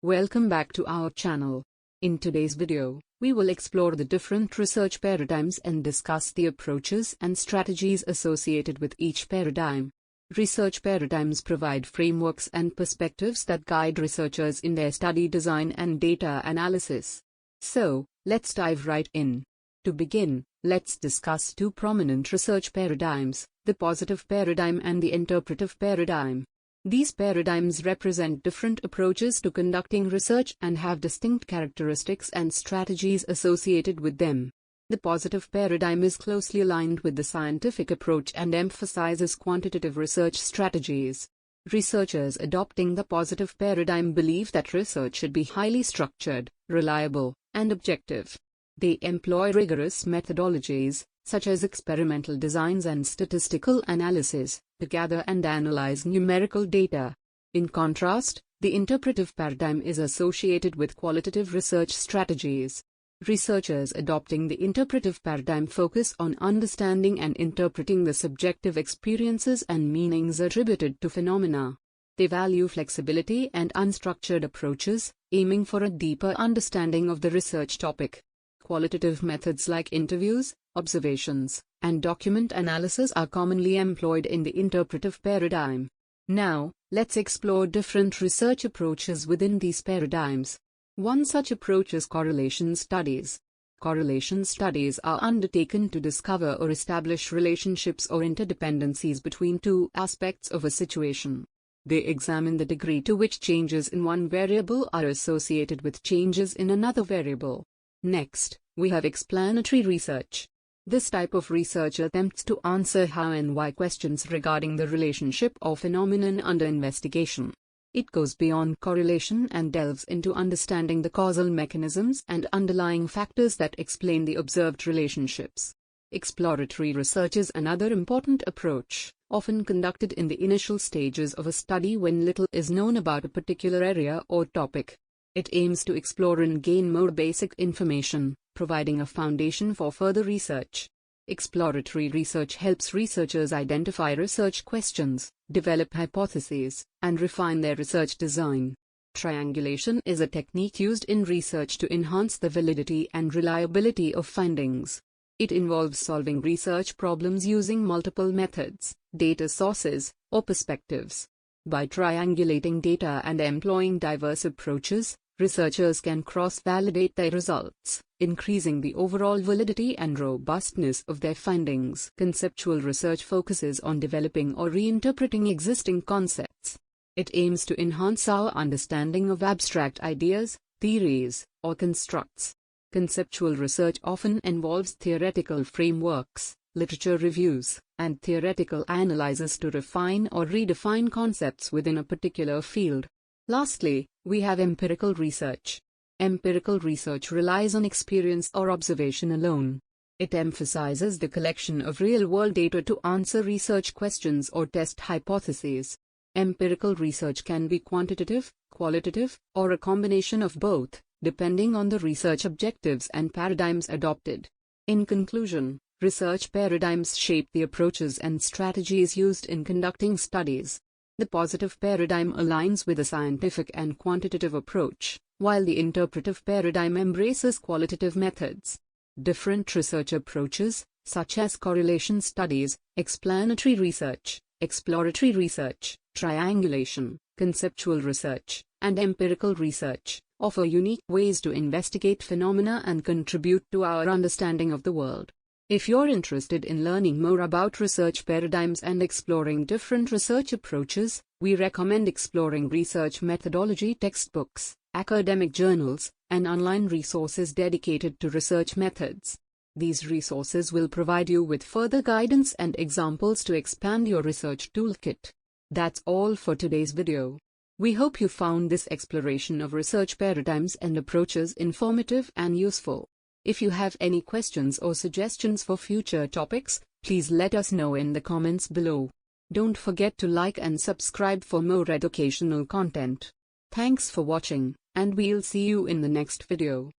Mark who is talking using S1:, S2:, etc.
S1: Welcome back to our channel. In today's video, we will explore the different research paradigms and discuss the approaches and strategies associated with each paradigm. Research paradigms provide frameworks and perspectives that guide researchers in their study design and data analysis. So, let's dive right in. To begin, let's discuss two prominent research paradigms, the positive paradigm and the interpretive paradigm. These paradigms represent different approaches to conducting research and have distinct characteristics and strategies associated with them. The positive paradigm is closely aligned with the scientific approach and emphasizes quantitative research strategies. Researchers adopting the positive paradigm believe that research should be highly structured, reliable, and objective. They employ rigorous methodologies, such as experimental designs and statistical analysis, to gather and analyze numerical data. In contrast, the interpretive paradigm is associated with qualitative research strategies. Researchers adopting the interpretive paradigm focus on understanding and interpreting the subjective experiences and meanings attributed to phenomena. They value flexibility and unstructured approaches, aiming for a deeper understanding of the research topic. Qualitative methods like interviews, observations, and document analysis are commonly employed in the interpretive paradigm. Now, let's explore different research approaches within these paradigms. One such approach is correlation studies. Correlation studies are undertaken to discover or establish relationships or interdependencies between two aspects of a situation. They examine the degree to which changes in one variable are associated with changes in another variable. Next, we have explanatory research. This type of research attempts to answer how and why questions regarding the relationship or phenomenon under investigation. It goes beyond correlation and delves into understanding the causal mechanisms and underlying factors that explain the observed relationships. Exploratory research is another important approach, often conducted in the initial stages of a study when little is known about a particular area or topic. It aims to explore and gain more basic information, providing a foundation for further research. Exploratory research helps researchers identify research questions, develop hypotheses, and refine their research design. Triangulation is a technique used in research to enhance the validity and reliability of findings. It involves solving research problems using multiple methods, data sources, or perspectives. By triangulating data and employing diverse approaches, researchers can cross-validate their results, increasing the overall validity and robustness of their findings. Conceptual research focuses on developing or reinterpreting existing concepts. It aims to enhance our understanding of abstract ideas, theories, or constructs. Conceptual research often involves theoretical frameworks, literature reviews, and theoretical analysis to refine or redefine concepts within a particular field. Lastly, we have empirical research. Empirical research relies on experience or observation alone. It emphasizes the collection of real-world data to answer research questions or test hypotheses. Empirical research can be quantitative, qualitative, or a combination of both, depending on the research objectives and paradigms adopted. In conclusion, research paradigms shape the approaches and strategies used in conducting studies. The positive paradigm aligns with a scientific and quantitative approach, while the interpretive paradigm embraces qualitative methods. Different research approaches, such as correlation studies, explanatory research, exploratory research, triangulation, conceptual research, and empirical research, offer unique ways to investigate phenomena and contribute to our understanding of the world. If you're interested in learning more about research paradigms and exploring different research approaches, we recommend exploring research methodology textbooks, academic journals, and online resources dedicated to research methods. These resources will provide you with further guidance and examples to expand your research toolkit. That's all for today's video. We hope you found this exploration of research paradigms and approaches informative and useful. If you have any questions or suggestions for future topics, please let us know in the comments below. Don't forget to like and subscribe for more educational content. Thanks for watching, and we'll see you in the next video.